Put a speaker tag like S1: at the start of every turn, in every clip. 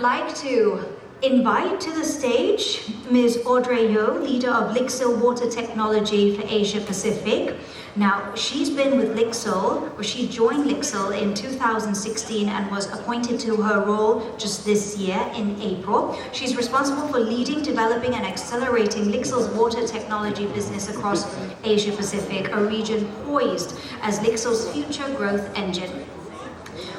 S1: like to invite to the stage Ms. Audrey Yeo, leader of LIXIL Water Technology for Asia Pacific. Now, she's been with LIXIL, or she joined LIXIL in 2016 and was appointed to her role just this year in April. She's responsible for leading, developing and accelerating LIXIL's water technology business across Asia Pacific, a region poised as LIXIL's future growth engine.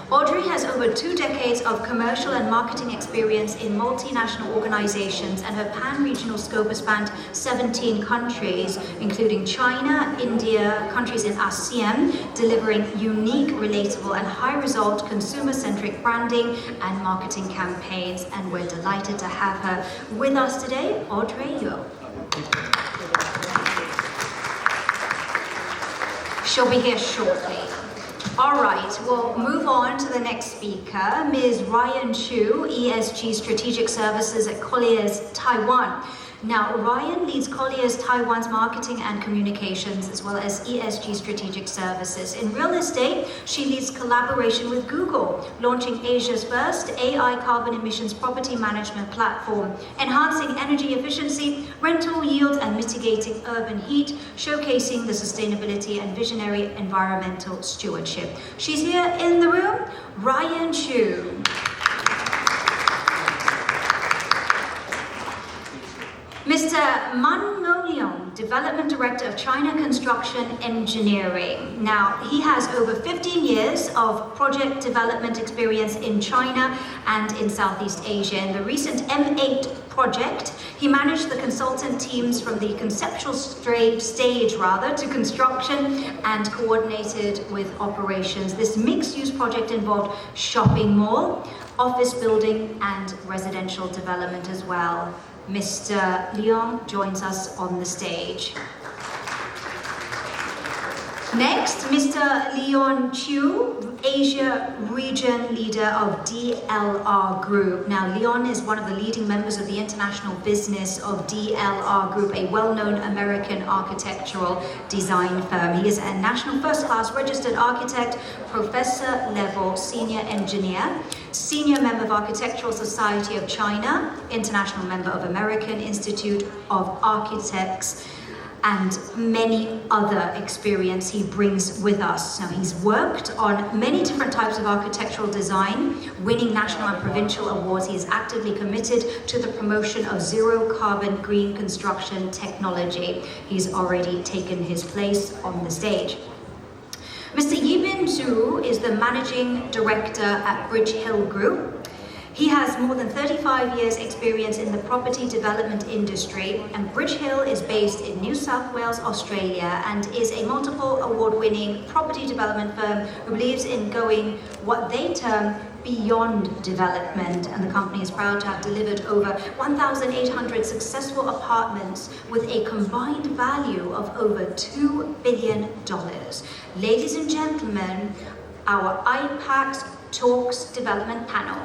S1: Audrey has over 2 decades of commercial and marketing experience in multinational organizations, and her pan-regional scope has spanned 17 countries, including China, India, countries in ASEAN, delivering unique, relatable and high-result consumer-centric branding and marketing campaigns. And we're delighted to have her with us today, Audrey Yeo. She'll be here shortly. All right, we'll move on to the next speaker, Ms. Ryan Chu, ESG Strategic Services at Colliers, Taiwan. Now, Ryan leads Colliers Taiwan's marketing and communications, as well as ESG Strategic Services. In real estate, she leads collaboration with Google, launching Asia's first AI carbon emissions property management platform, enhancing energy efficiency, rental yield, and mitigating urban heat, showcasing the sustainability and visionary environmental stewardship. She's here in the room, Ryan Chu. Mr. Man Leung, Development Director of China Construction Engineering. Now, he has over 15 years of project development experience in China and in Southeast Asia. In the recent M8 project, he managed the consultant teams from the conceptual stage to construction and coordinated with operations. This mixed-use project involved shopping mall, office building, and residential development as well. Mr. Leung joins us on the stage. Next, Mr. Leon Chiu, Asia Region Leader of DLR Group. Now, Leon is one of the leading members of the international business of DLR Group, a well-known American architectural design firm. He is a national first-class registered architect, professor-level senior engineer, senior member of Architectural Society of China, international member of American Institute of Architects, and many other experience he brings with us. Now, he's worked on many different types of architectural design, winning national and provincial awards. He is actively committed to the promotion of zero carbon green construction technology. He's already taken his place on the stage. Mr. Yibin is the Managing Director at Bridgehill Group. He has more than 35 years experience in the property development industry, and Bridgehill is based in New South Wales, Australia, and is a multiple award-winning property development firm who believes in going what they term beyond development. And the company is proud to have delivered over 1,800 successful apartments with a combined value of over $2 billion. Ladies and gentlemen, our IPAX Talks Development Panel.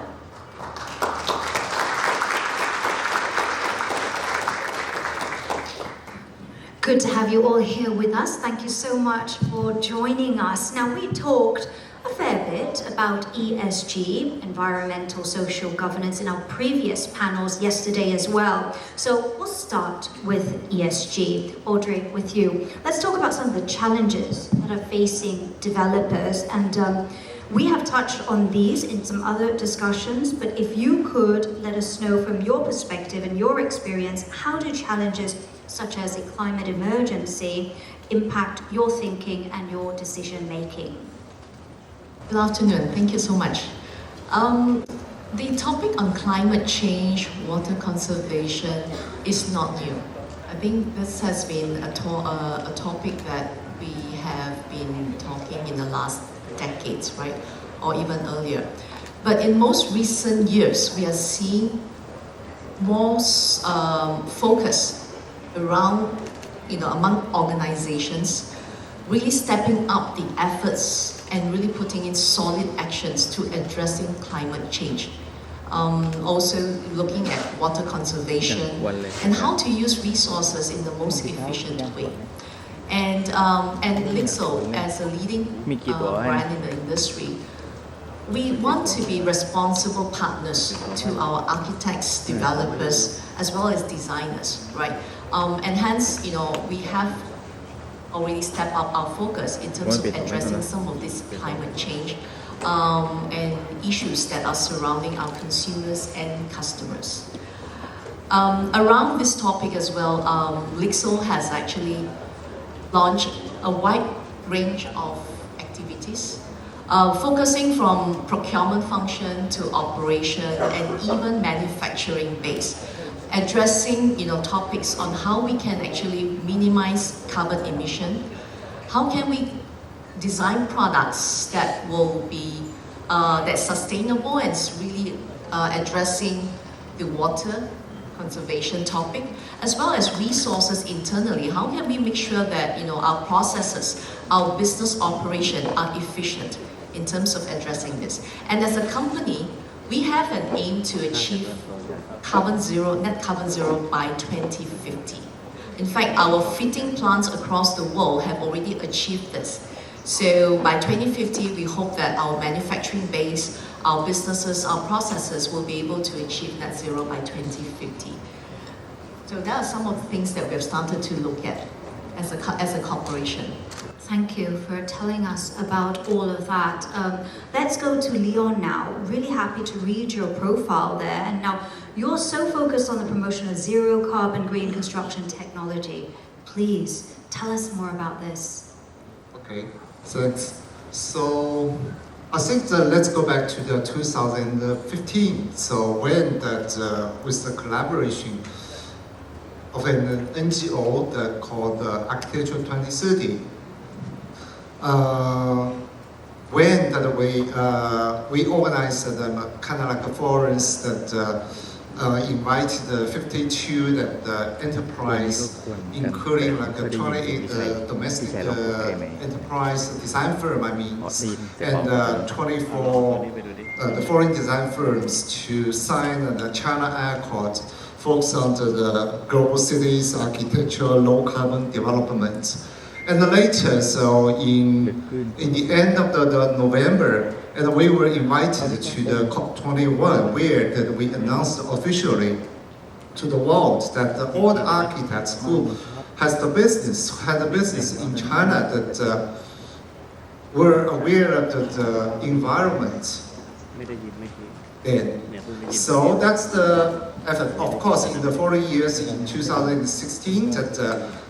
S1: Good to have you all here with us. Thank you so much for joining us. Now, we talked a fair bit about ESG, environmental social governance, in our previous panels yesterday as well. So we'll start with ESG. Audrey, with you. Let's talk about some of the challenges that are facing developers, and we have touched on these in some other discussions, but if you could let us know from your perspective and your experience, how do challenges such as a climate emergency impact your thinking and your decision making?
S2: Good afternoon, thank you so much. The topic on climate change, water conservation is not new. I think this has been a topic that we have been talking in the last decades, right? Or even earlier. But in most recent years, we are seeing more focus around, among organizations, really stepping up the efforts and really putting in solid actions to addressing climate change. Also looking at water conservation and how to use resources in the most efficient way. And LIXIL, as a leading brand in the industry, we want to be responsible partners to our architects, developers, as well as designers, right? And hence, we have already stepped up our focus in terms of addressing some of this climate change and issues that are surrounding our consumers and customers. Around this topic as well, LIXIL has actually launched a wide range of activities, focusing from procurement function to operation and even manufacturing base, addressing topics on how we can actually minimize carbon emission, how can we design products that will be that's sustainable and really addressing the water conservation topic, as well as resources internally. How can we make sure that our processes, our business operation are efficient in terms of addressing this? And as a company, we have an aim to achieve net carbon zero by 2050. In fact, our fitting plants across the world have already achieved this. So by 2050, we hope that our manufacturing base, our businesses, our processes will be able to achieve net zero by 2050. So that are some of the things that we've started to look at as a corporation.
S1: Thank you for telling us about all of that. Let's go to Leung now. Really happy to read your profile there. And now you're so focused on the promotion of zero carbon green construction technology. Please tell us more about this.
S3: Okay, thanks. So I think let's go back to the 2015. So when that with the collaboration of an NGO that called Architecture 2030. When that we organized kind of like a forums that invited 52 enterprise, including like 28 domestic enterprise design firm, and 24 the foreign design firms to sign the China Accord, focus on the global cities architecture, low carbon development. And later, so in the end of the November, and we were invited to the COP21, where that we announced officially to the world that all the architects who had the business in China that were aware of the environment. So that's the effort. Of course, in the following years, in 2016, that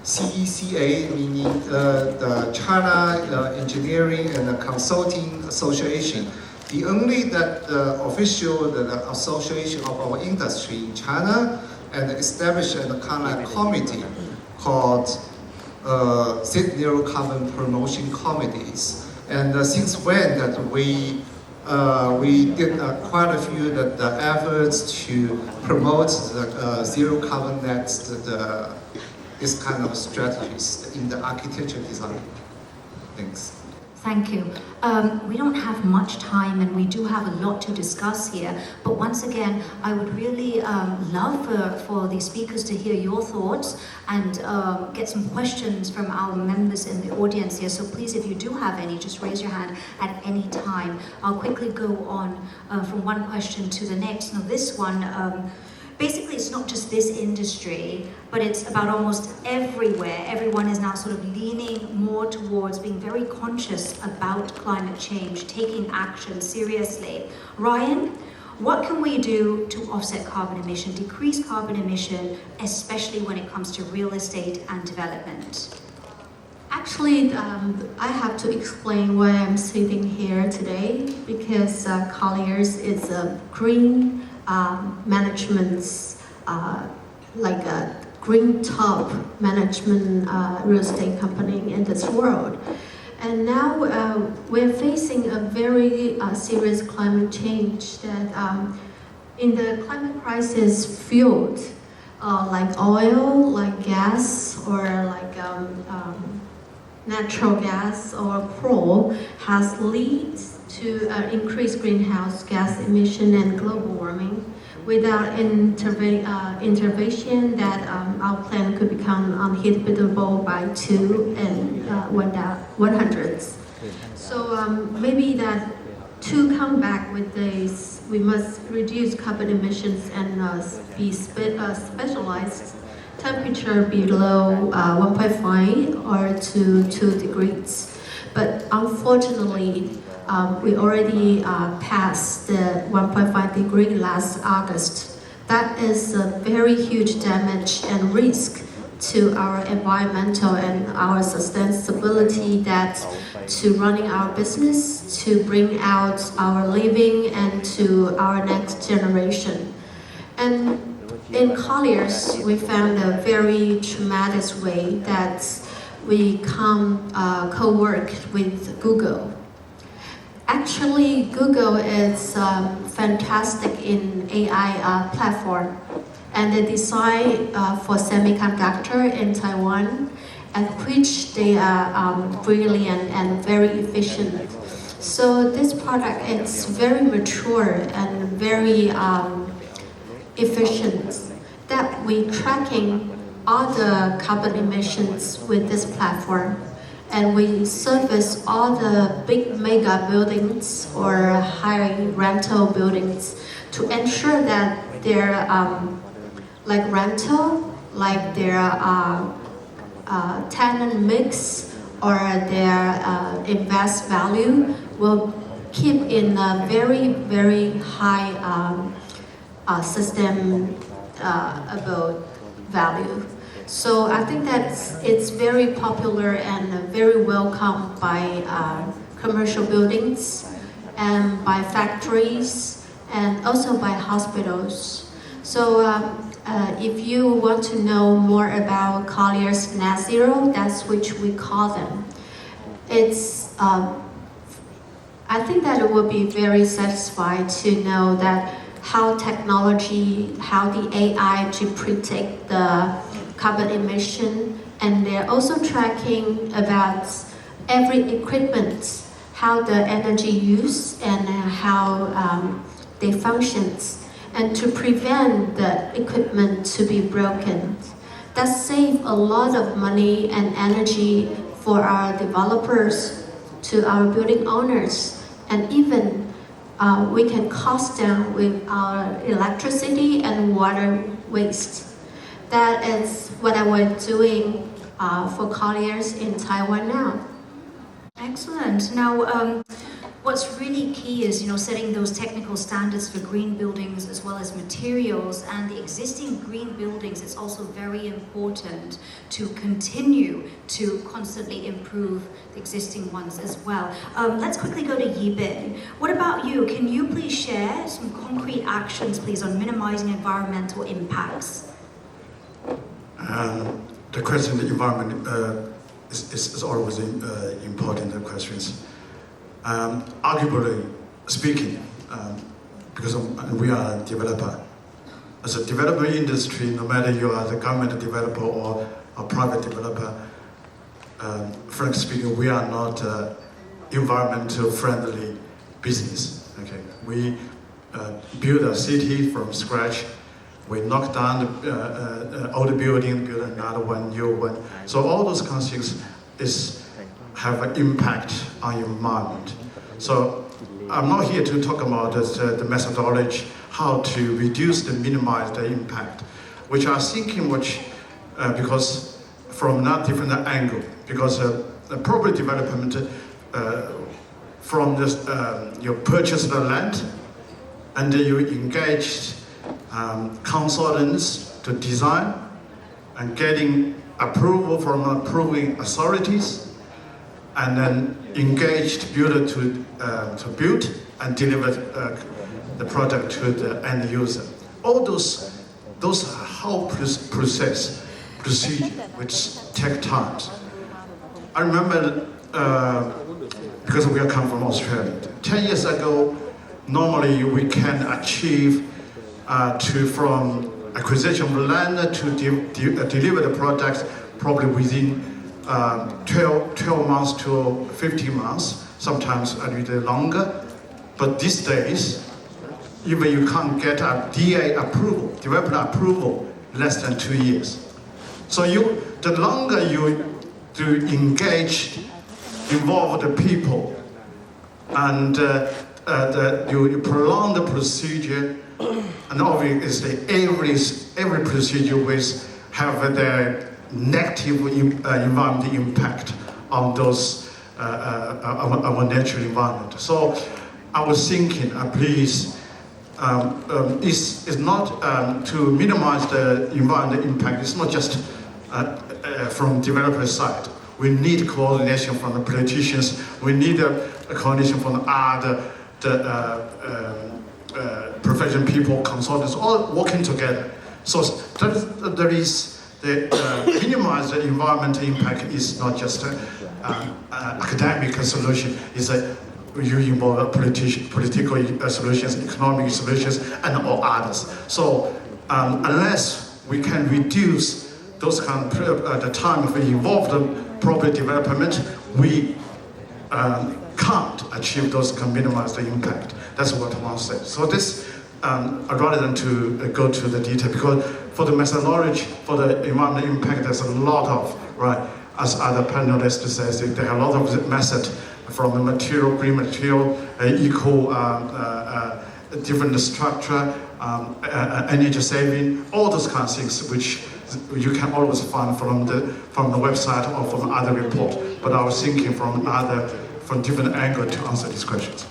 S3: CECA, meaning the China Engineering and Consulting Association, the only official association of our industry in China, and established a kind of committee called Zero Carbon Promotion Committees. And since when that we did quite a few efforts to promote the zero carbon net, this kind of strategies in the architecture design. Thanks.
S1: Thank you. We don't have much time and we do have a lot to discuss here, but once again, I would really love for the speakers to hear your thoughts and get some questions from our members in the audience here. So please, if you do have any, just raise your hand at any time. I'll quickly go on from one question to the next. Now this one, basically, it's not just this industry, but it's about almost everywhere. Everyone is now sort of leaning more towards being very conscious about climate change, taking action seriously. Ryan, what can we do to offset carbon emission, decrease carbon emission, especially when it comes to real estate and development?
S4: Actually, I have to explain why I'm sitting here today, because Colliers is a green management's like a green top management real estate company in this world. And now we're facing a very serious climate change that in the climate crisis field, like oil, like gas, or like natural gas or coal has led to increased greenhouse gas emission and global warming. Without intervention, that our planet could become uninhabitable by 2 and 100. So maybe that to come back with this, we must reduce carbon emissions and be specialized temperature below 1.5 or to 2 degrees. But unfortunately, we already passed the 1.5 degree last August. That is a very huge damage and risk to our environmental and our sustainability, that to running our business, to bring out our living and to our next generation. And in Colliers, we found a very tremendous way that we co-work with Google. Actually, Google is fantastic in AI platform, and they design for semiconductor in Taiwan, and which they are brilliant and very efficient. So this product is very mature and very efficient, that we tracking all the carbon emissions with this platform, and we service all the big mega buildings or high rental buildings to ensure that their like rental, like their tenant mix or their invest value will keep in a very, very high sustainable value. So I think that it's very popular and very welcome by commercial buildings and by factories and also by hospitals. So if you want to know more about Colliers Net Zero, that's which we call them. It's I think that it will be very satisfied to know that how technology, how the AI to predict the carbon emission, and they're also tracking about every equipment, how the energy use and how they functions, and to prevent the equipment to be broken. That saves a lot of money and energy for our developers, to our building owners, and even we can cost down with our electricity and water waste. That is what I was doing for Colliers in Taiwan now.
S1: Excellent. Now, what's really key is, setting those technical standards for green buildings as well as materials, and the existing green buildings. It's also very important to continue to constantly improve the existing ones as well. Let's quickly go to Yibin. What about you? Can you please share some concrete actions, please, on minimizing environmental impacts?
S5: The question of the environment is always important questions. Arguably speaking, because we are a developer. As a developer industry, no matter you are the government developer or a private developer, frankly speaking, we are not environmental friendly business. Okay, we build a city from scratch. We knock down the old building, build another one, new one. So all those kinds of things have an impact on your environment. So I'm not here to talk about the methodology, how to reduce and minimize the impact, which I was thinking because from a different angle, because the property development from this, you purchase the land and you engage consultants to design and getting approval from approving authorities, and then engaged builder to build and deliver the product to the end user. All those whole procedure which take time. I remember because we come from Australia. 10 years ago, normally we can achieve from acquisition of land to deliver the products probably within 12 months to 15 months, sometimes a little longer. But these days, even you can't get a DA approval, developer approval, less than 2 years. So the longer you do engage, involve the people, and you prolong the procedure, and obviously every procedure will have the negative environmental impact on those our natural environment. So I was thinking, please, it's not to minimize the environmental impact. It's not just from developer side. We need coordination from the politicians. We need a coordination from the professional people, consultants, all working together. So there is the minimize the environmental impact is not just academic solution. It's you involve political solutions, economic solutions, and all others. So unless we can reduce those kind of the time of involved property development, we can't achieve those can minimize the impact. That's what I want to say. So this, rather than to go to the detail, because for the methodology, for the environmental impact, there's a lot of, right, as other panelists say, there are a lot of method from the material, green material, eco, different structure, energy saving, all those kind of things which you can always find from the website or from other report. But I was thinking from different angle to answer these questions.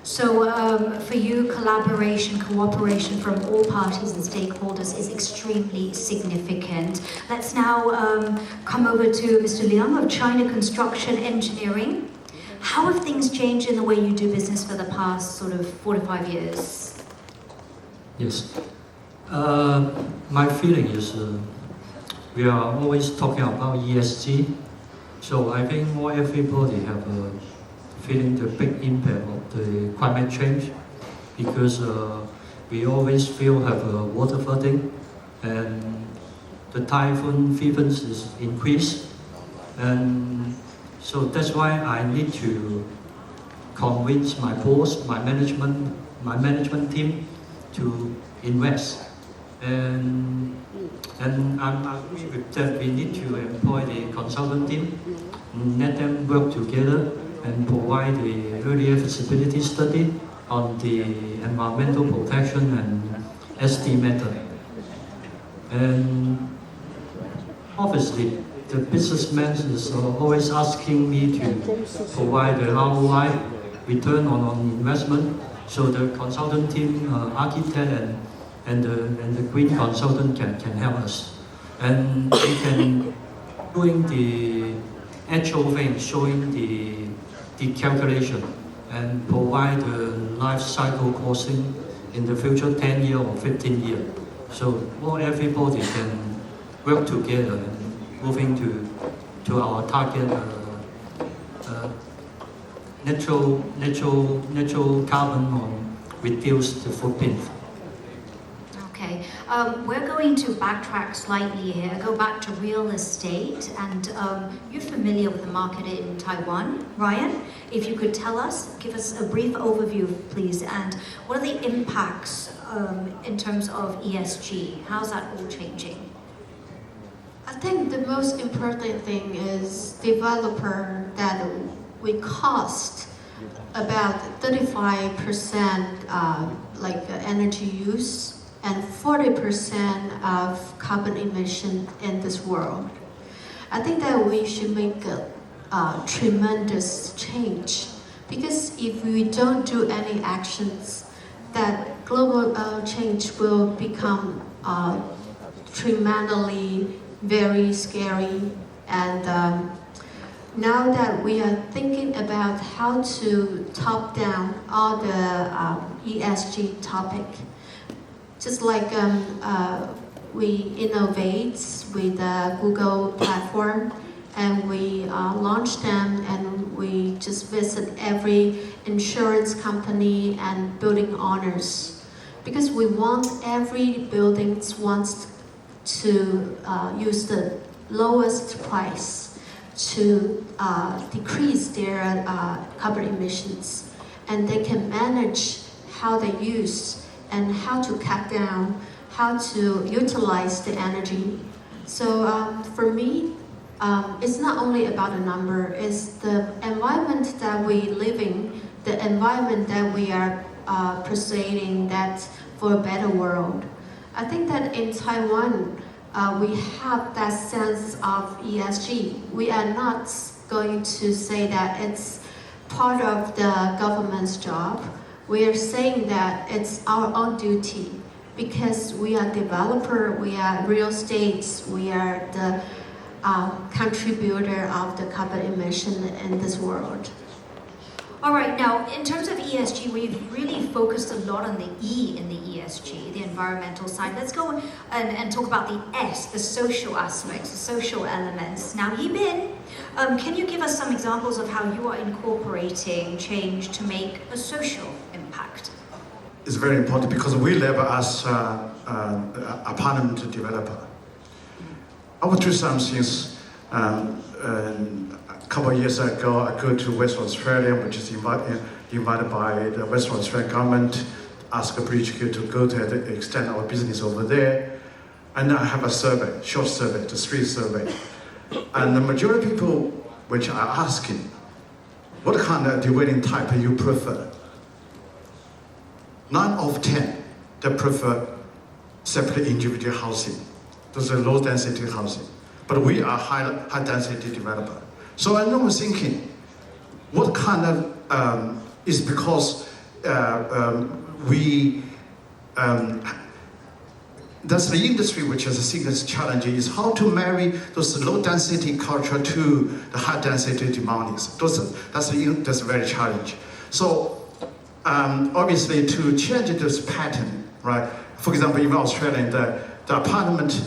S1: So for you, collaboration, cooperation from all parties and stakeholders is extremely significant. Let's now come over to Mr. Leung of China Construction Engineering. How have things changed in the way you do business for the past sort of 4 to 5 years?
S6: Yes. My feeling is we are always talking about ESG. So I think more everybody have a feeling the big impact of the climate change, because we always feel have a water flooding, and the typhoon frequency is increased, and so that's why I need to convince my boss, my management team to invest, and I agree with that we need to employ the consultant team, let them work together and provide the earlier feasibility study on the environmental protection and SD method. And obviously, the businessman is always asking me to provide the ROI, return on investment, so the consultant team, architect and the green consultant can help us. And we can doing the actual thing, showing the calculation and provide the life cycle costing in the future 10 year or 15 year. So everybody can work together and moving to our target natural carbon on reduce the footprint.
S1: Okay, we're going to backtrack slightly here, go back to real estate, and you're familiar with the market in Taiwan, Ryan? If you could tell us, give us a brief overview, please, and what are the impacts in terms of ESG? How's that all changing?
S4: I think the most important thing is developer that we cost about 35% like energy use and 40% of carbon emission in this world. I think that we should make a tremendous change, because if we don't do any actions, that global change will become tremendously very scary. And now that we are thinking about how to top down all the ESG topic, just like we innovate with the Google platform, and we launch them, and we just visit every insurance company and building owners, because we want every building wants to use the lowest price to decrease their carbon emissions, and they can manage how they use and how to cut down, how to utilize the energy. So for me, it's not only about the number, it's the environment that we live in the environment that we are persuading that for a better world. I think that in Taiwan, we have that sense of ESG. We are not going to say that it's part of the government's job. We are saying that it's our own duty because we are developer, we are real estate, we are the contributor of the carbon emission in this world.
S1: All right, now in terms of ESG, we've really focused a lot on the E in the ESG, the environmental side. Let's go and talk about the S, the social aspects, the social elements. Now, Yibin, can you give us some examples of how you are incorporating change to make a social impact?
S5: It's very important because we live as apartment developer. I will do some things. A couple of years ago, I go to Western Australia, which is invited by the Western Australian government, ask Bridgehill to go to extend our business over there. And I have a survey, short survey, the street survey. And the majority of people which are asking, what kind of dwelling type you prefer? 9 of 10, they prefer separate individual housing. Those are low density housing. But we are high density developer. So I was thinking, what kind of, is because that's the industry which is the biggest challenge is how to marry those low density culture to the high density demandings. That's a very challenge. So obviously to change this pattern, right? For example, in Australia, the apartment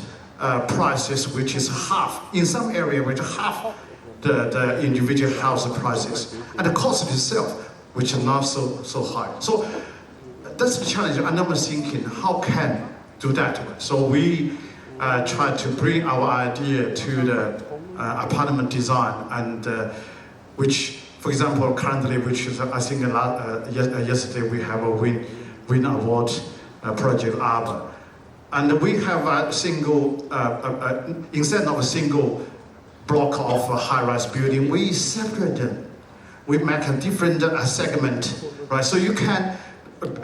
S5: prices, which is half, in some area, which half the individual house prices, and the cost itself, which is not so high. So that's the challenge. And I'm thinking, how can do that? So we try to bring our idea to the apartment design, and which, for example, currently, which is I think yesterday we have a win award project Arbor, and we have a single instead of a single block of a high-rise building, we separate them. We make a different segment, right? So you can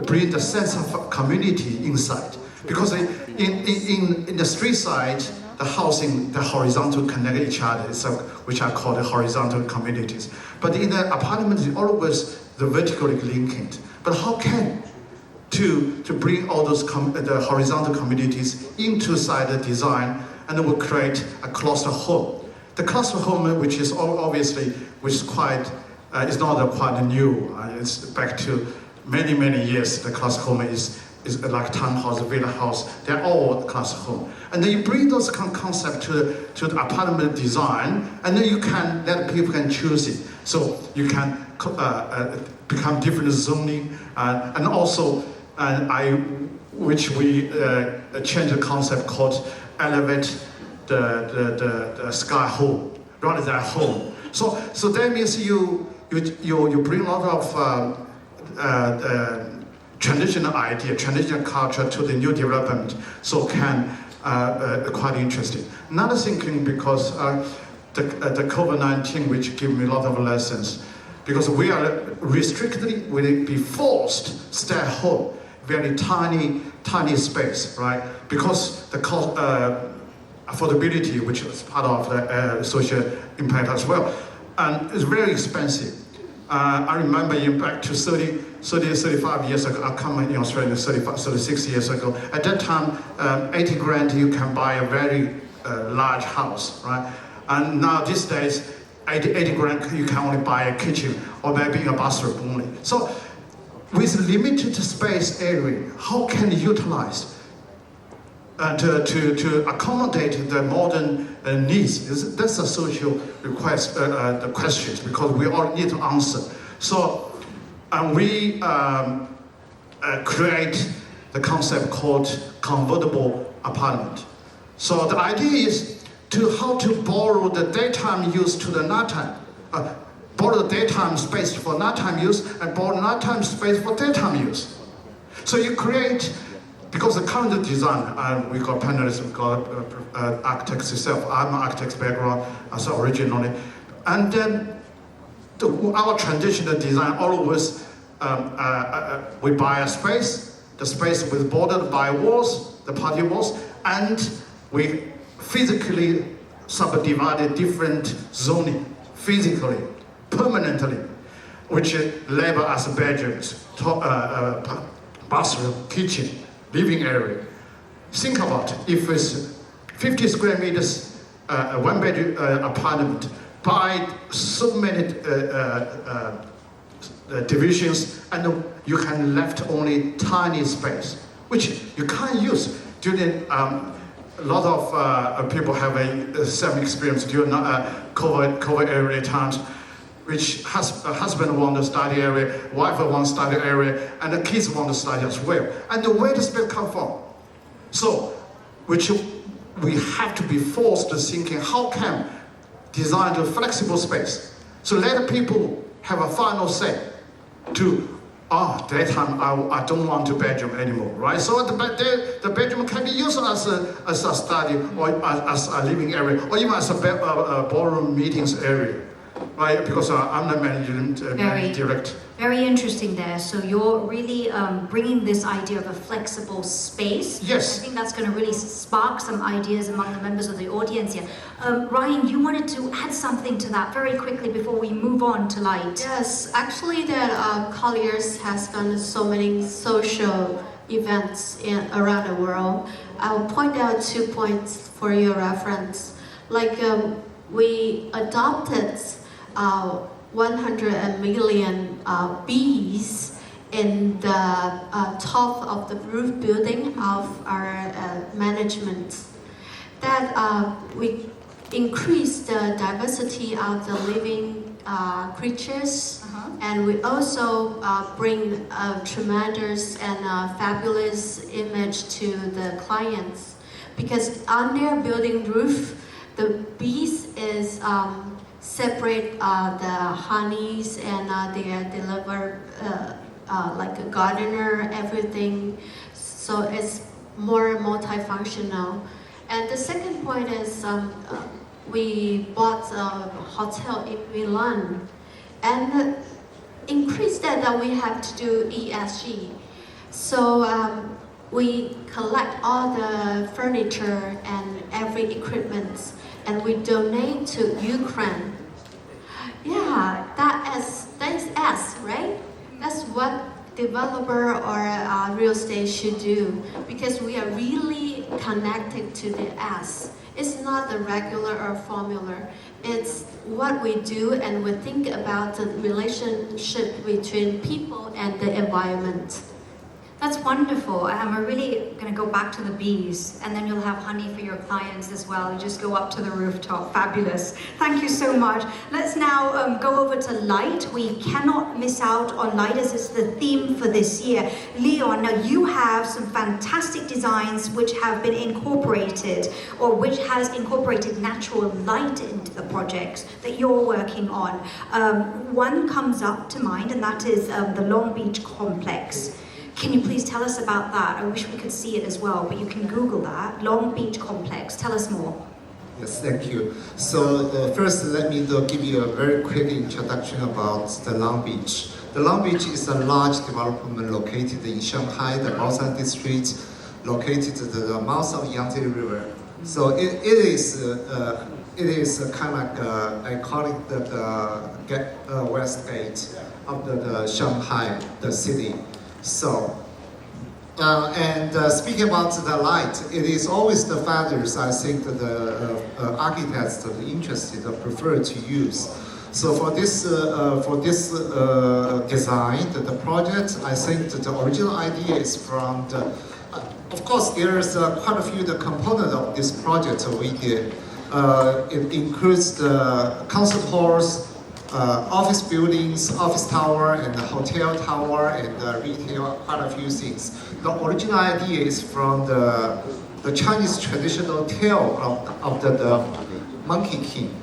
S5: bring the sense of community inside. Because in the street side, the housing, the horizontal connect each other, so, which are called the horizontal communities. But in the apartment, it's always the vertically linked. But how can to bring all those the horizontal communities into side the design, and it will create a cluster home. The cluster home, which is obviously, which is quite, is not quite new. It's back to many years. The cluster home is like townhouse, villa house. They're all cluster home. And then you bring those concept to the apartment design, and then you can let people can choose it. So you can become different zoning, and also, which we change the concept called elevate the sky home rather than home. So that means you bring a lot of traditional idea, traditional culture to the new development. So can quite interesting. Another thing, because the COVID-19, which gave me a lot of lessons, because we are restricted, we be forced to stay at home, very tiny space, right? Because the cost, affordability, which is part of the social impact as well, and it's very expensive. I remember back to 35 years ago, I come in Australia 36 years ago. At that time, 80 grand you can buy a very large house, right? And now these days, 80 grand you can only buy a kitchen or maybe a bathroom only. So with limited space area, how can you utilize to accommodate the modern needs? That's a social request, the questions, because we all need to answer. So we create the concept called convertible apartment. So the idea is how to borrow the daytime use to the nighttime. Borrow the daytime space for nighttime use and borrow nighttime space for daytime use. So you create, because the current design, we got panelists, we got architects itself. I'm an architect's background, so originally. And then our traditional design always we buy a space, the space was bordered by walls, the party walls, and we physically subdivided different zoning, physically, permanently, which label as bedrooms, bathroom, kitchen, living area. Think about if it's 50 square meters, one bedroom apartment, by so many divisions, and you can left only tiny space, which you can't use during. A lot of people have a same experience during COVID area times, which husband want to study area, wife want to study area, and the kids want to study as well. And where does space come from? So, which we have to be forced to thinking, how can design a flexible space? So let people have a final say to, that time I don't want a bedroom anymore, right? So the bedroom can be used as a study or as a living area, or even as a ballroom meetings area, right? Because I'm the managing director.
S1: Very interesting there. So you're really bringing this idea of a flexible space.
S5: Yes.
S1: I think that's going to really spark some ideas among the members of the audience here. Ryan, you wanted to add something to that very quickly before we move on to light.
S4: Yes, actually that Colliers has done so many social events around the world. I'll point out 2 points for your reference. Like we adopted 100 million bees in the top of the roof building of our management. That we increase the diversity of the living creatures, and we also bring a tremendous and fabulous image to the clients, because on their building roof, the bees is separate the honeys, and they deliver like a gardener, everything. So it's more multifunctional. And the second point is we bought a hotel in Milan, and increased that we have to do ESG. So we collect all the furniture and every equipment, and we donate to Ukraine. Yeah, that is S, right? That's what developer or real estate should do, because we are really connected to the S. It's not the regular or formula. It's what we do, and we think about the relationship between people and the environment.
S1: That's wonderful. We're really going to go back to the bees, and then you'll have honey for your clients as well. You just go up to the rooftop. Fabulous. Thank you so much. Let's now go over to light. We cannot miss out on light, as it's the theme for this year. Leon, now you have some fantastic designs which have been incorporated, or which has incorporated natural light into the projects that you're working on. One comes up to mind, and that is the Long Beach complex. Can you please tell us about that? I wish we could see it as well, but you can Google that. Long Beach Complex. Tell us more.
S3: Yes, thank you. So first, let me give you a very quick introduction about the Long Beach. The Long Beach is a large development located in Shanghai, the Baoshan district, located at the mouth of Yangtze River. So it is kind of like, I call it the west gate of the Shanghai, the city. So, speaking about the light, it is always the factors I think that the architects that are interested prefer to use. So for this design, the project, I think that the original idea is from the. Of course, there is quite a few components of this project we did. It includes the concert halls, office buildings, office tower, and the hotel tower, and retail, quite a few things. The original idea is from the Chinese traditional tale of the Monkey King.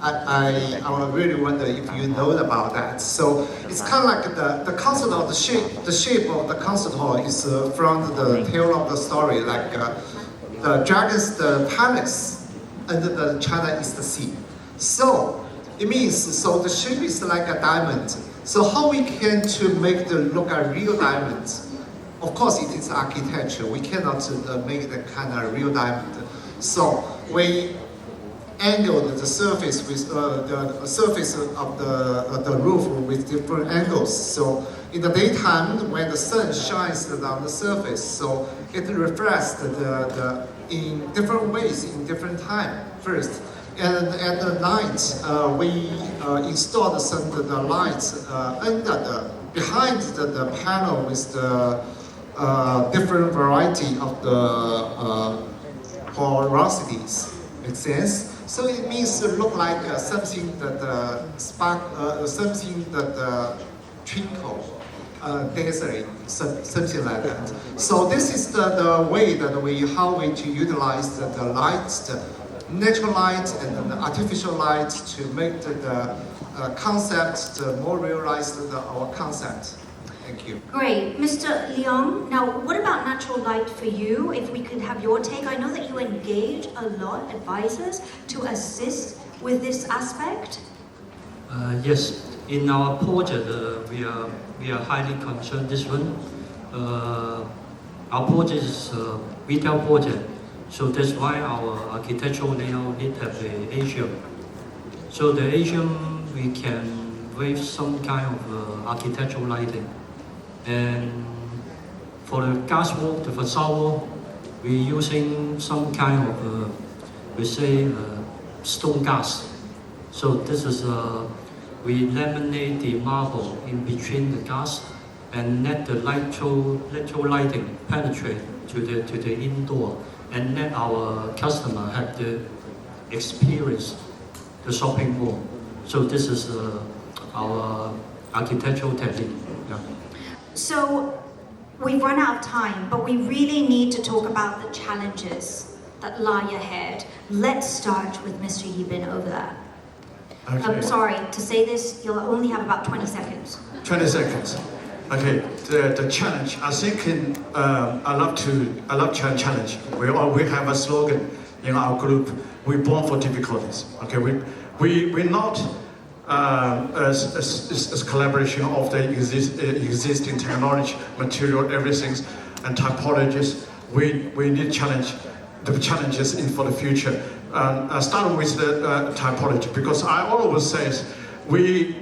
S3: I really wonder if you know about that. So it's kind of like the concept of the shape of the concert hall is from the tale of the story, like the dragon's the palace, and the China is the sea. So It means, so the shape is like a diamond. So how we can to make the look a real diamond? Of course, it is architecture. We cannot make the kind of real diamond. So we angled the surface with the surface of the roof with different angles. So in the daytime, when the sun shines on the surface, so it reflects in different ways in different time first. And at the night, we installed the lights behind the panel with the different variety of the porosities. Make sense? So it means to look like something that spark, something that twinkle, dazzling, something like that. So this is the way that how we to utilize the lights, the natural light and the artificial light to make the concept more realized our concept. Thank you.
S1: Great. Mr. Leung, now what about natural light for you? If we could have your take. I know that you engage a lot advisors to assist with this aspect.
S6: Yes, in our project, we are highly concerned this one. Our project is a retail project, so that's why our architectural layout need to have the Asian. So the Asian, we can wave some kind of architectural lighting. And for the gas wall, the facade wall, we're using some kind of, we say, stone gas. So this is, we laminate the marble in between the gas and let the electro lighting penetrate to the indoor and let our customer have the experience, the shopping mall. So this is our architectural technique. Yeah.
S1: So we've run out of time, but we really need to talk about the challenges that lie ahead. Let's start with Mr. Yibin over there.
S5: Okay.
S1: I'm sorry to say this, you'll only have about 20 seconds.
S5: 20 seconds. Okay, the challenge. I think I love challenge. We have a slogan in our group. We're born for difficulties. Okay, we're not as collaboration of the existing technology, material, everything, and typologies. We need the challenges for the future. Start with the typology, because I always say we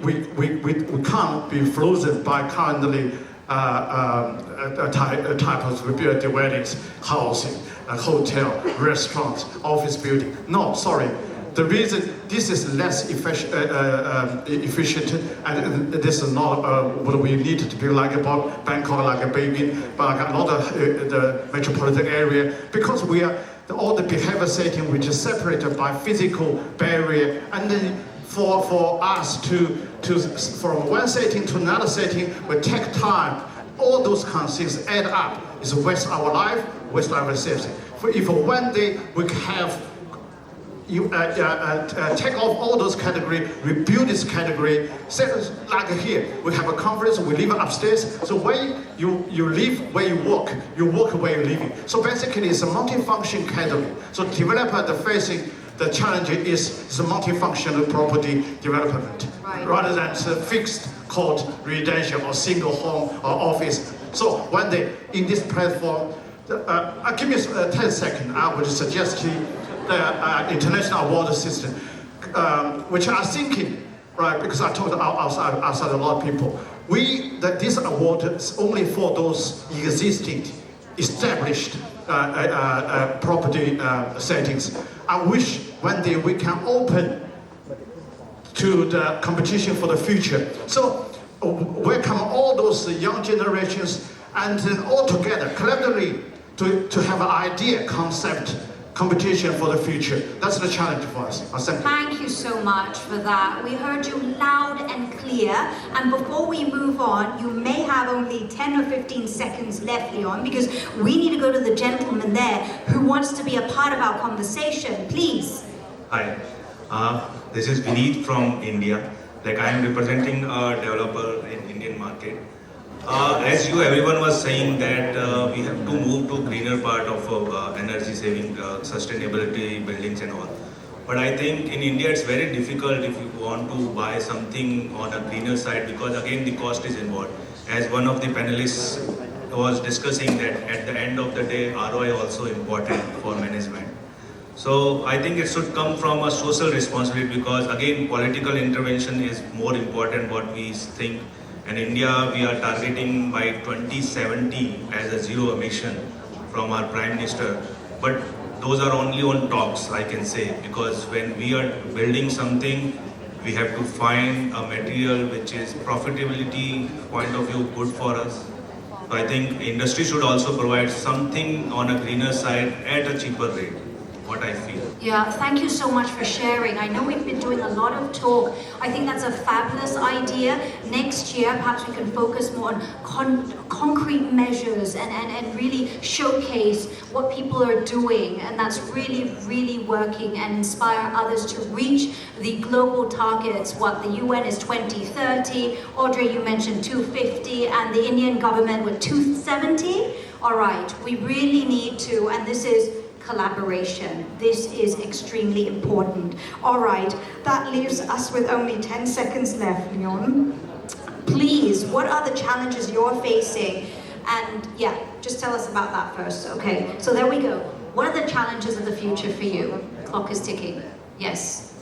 S5: can't be frozen by currently types we build the weddings, housing, hotel, restaurants, office building. No, sorry. The reason this is less efficient and this is not what we need to be like about Bangkok, like a Beijing, but like another the metropolitan area, because we are all the behavior setting which is separated by physical barrier, and then for us to from one setting to another setting will take time. All those kind of things add up. It's waste our life, waste our safety. If one day we have take off all those categories, rebuild this category, like here, we have a conference, we live upstairs, so where you live, where you work where you're living. So basically it's a multifunction category. So developer, the facing, the challenge is the multifunctional property development,
S1: right,
S5: rather than the fixed called residential or single home or office. So one day in this platform, give me 10 seconds, I would suggest to you the international award system, which I'm thinking, right, because I talked outside a lot of people. This award is only for those existing, established property settings. I wish one day we can open to the competition for the future. So welcome all those young generations and then all together, collectively, to have an idea, concept, competition for the future. That's the challenge for us.
S1: Thank you so much for that. We heard you loud and clear. And before we move on, you may have only 10 or 15 seconds left, Leon, because we need to go to the gentleman there who wants to be a part of our conversation. Please.
S7: Hi, this is Vineet from India. Like, I am representing a developer in Indian market. As everyone was saying that we have to move to greener part of energy saving, sustainability buildings and all. But I think in India it's very difficult if you want to buy something on a greener side, because again the cost is involved. As one of the panelists was discussing, that at the end of the day ROI also important for management. So I think it should come from a social responsibility, because again political intervention is more important what we think. In India we are targeting by 2070 as a zero emission from our Prime Minister. But those are only on talks, I can say, because when we are building something, we have to find a material which is profitability point of view good for us. So I think industry should also provide something on a greener side at a cheaper rate, what I feel.
S1: Yeah, thank you so much for sharing. I know we've been doing a lot of talk. I think that's a fabulous idea. Next year, perhaps we can focus more on concrete measures and really showcase what people are doing. And that's really, really working, and inspire others to reach the global targets. What the UN is 2030. Audrey, you mentioned 250, and the Indian government with 270. All right, we really need to, and this is collaboration. This is extremely important. All right, that leaves us with only 10 seconds left, Leung. Please, what are the challenges you're facing? And yeah, just tell us about that first. Okay, so there we go. What are the challenges of the future for you? Clock is ticking. Yes.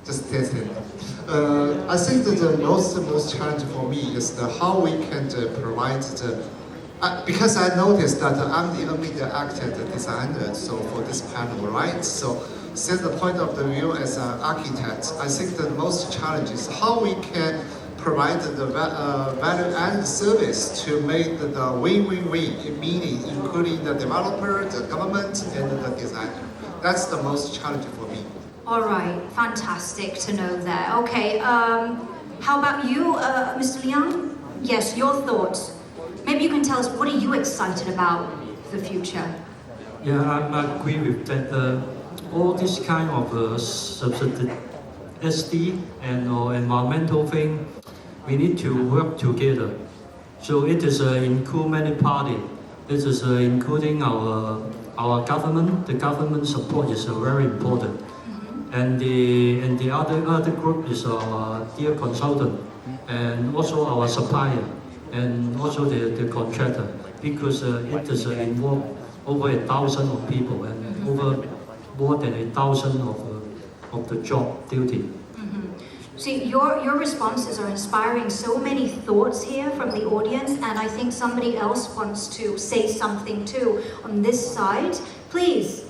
S3: Just testing. I think that the most challenge for me is how we can provide the. Because I noticed that I'm the only actor designer, so for this panel, right? So, since the point of the view as an architect, I think the most challenge is how we can provide the value-added service to make the win-win-win, meaning including the developer, the government, and the designer. That's the most challenge for me.
S1: All right, fantastic to know that. Okay, how about you, Mr. Leung? Yes, your thoughts. Maybe you can tell us, what are you excited about for the future?
S6: Yeah, I agree with that. All this kind of SD and environmental thing, we need to work together. So it is include many parties. It is including our government. The government support is very important. And the other group is our dear consultant, and also our supplier, and also the contractor, because it is involved over 1,000 of people and over more than 1,000 of the job duty.
S1: See, your responses are inspiring so many thoughts here from the audience, and I think somebody else wants to say something too on this side. Please.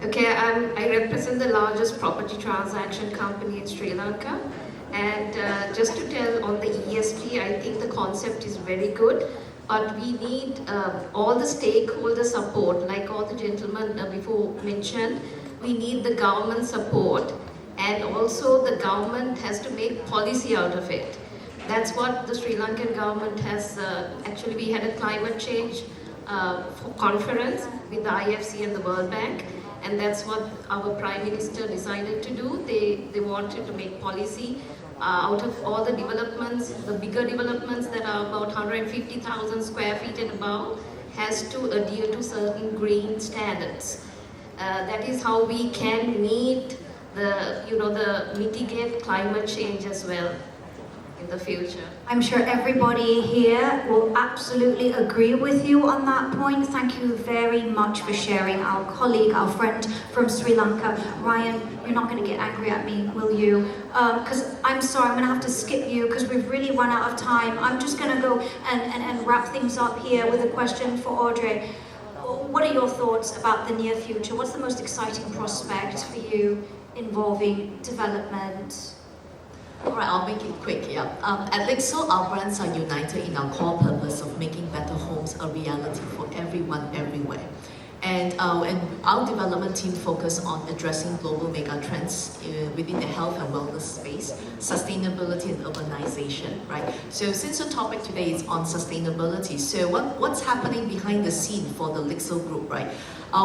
S8: Okay, I represent the largest property transaction company in Sri Lanka. And just to tell on the ESG, I think the concept is very good, but we need all the stakeholder support, like all the gentlemen before mentioned. We need the government support, and also the government has to make policy out of it. That's what the Sri Lankan government has, actually we had a climate change conference with the IFC and the World Bank, and that's what our Prime Minister decided to do. They wanted to make policy out of all the developments, the bigger developments that are about 150,000 square feet and above, has to adhere to certain green standards. That is how we can meet the mitigate climate change as well in the future.
S1: I'm sure everybody here will absolutely agree with you on that point. Thank you very much for sharing. Our colleague, our friend from Sri Lanka, Ryan, you're not going to get angry at me, will you? Because I'm sorry, I'm going to have to skip you because we've really run out of time. I'm just going to go and wrap things up here with a question for Audrey. What are your thoughts about the near future? What's the most exciting prospect for you involving development?
S2: All right, I'll make it quick, yeah. At LIXIL, our brands are united in our core purpose of making better homes a reality for everyone, everywhere. And our development team focus on addressing global mega trends within the health and wellness space, sustainability and urbanization, right? So since the topic today is on sustainability, so what's happening behind the scene for the LIXIL group, right?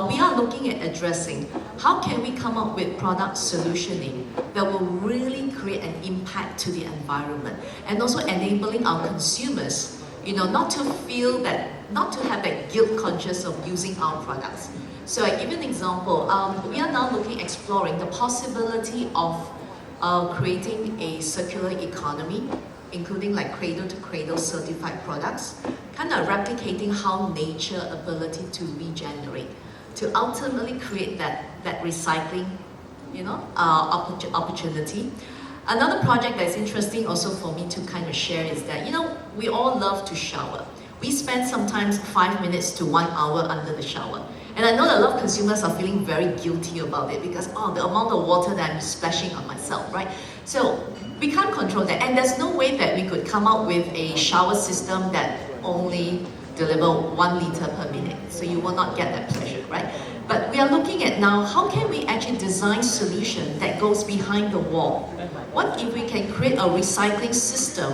S2: We are looking at addressing how can we come up with product solutioning that will really create an impact to the environment, and also enabling our consumers not to feel that, not to have that guilt conscious of using our products. So I give you an example. We are now exploring the possibility of creating a circular economy, including like cradle-to-cradle certified products, kind of replicating how nature ability to regenerate, to ultimately create that recycling, opportunity. Another project that's interesting also for me to kind of share is that, we all love to shower. We spend sometimes 5 minutes to 1 hour under the shower. And I know that a lot of consumers are feeling very guilty about it because, the amount of water that I'm splashing on myself, right? So we can't control that. And there's no way that we could come up with a shower system that only deliver 1 liter per minute. So you will not get that pleasure, right? But we are looking at now, how can we actually design solution that goes behind the wall? What if we can create a recycling system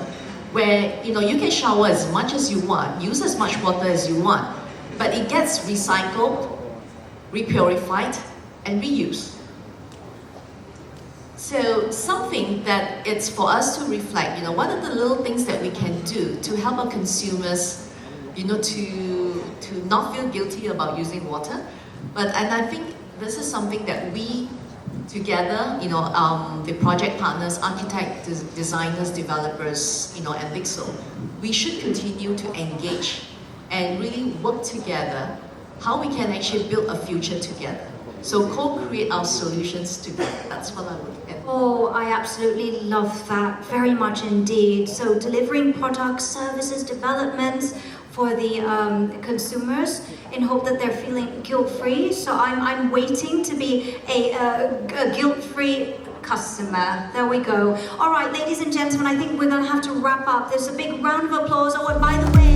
S2: where, you can shower as much as you want, use as much water as you want, but it gets recycled, repurified, and reused. So something that it's for us to reflect, what are the little things that we can do to help our consumers, to not feel guilty about using water. And I think this is something that we together, the project partners, architects, designers, developers, and LIXIL, we should continue to engage and really work together how we can actually build a future together. So co-create our solutions together. That's what I would add.
S1: Oh, I absolutely love that, very much indeed. So delivering products, services, developments for the consumers in hope that they're feeling guilt-free. So I'm waiting to be a guilt-free customer. There we go. All right, ladies and gentlemen, I think we're going to have to wrap up. There's a big round of applause. Oh, and by the way,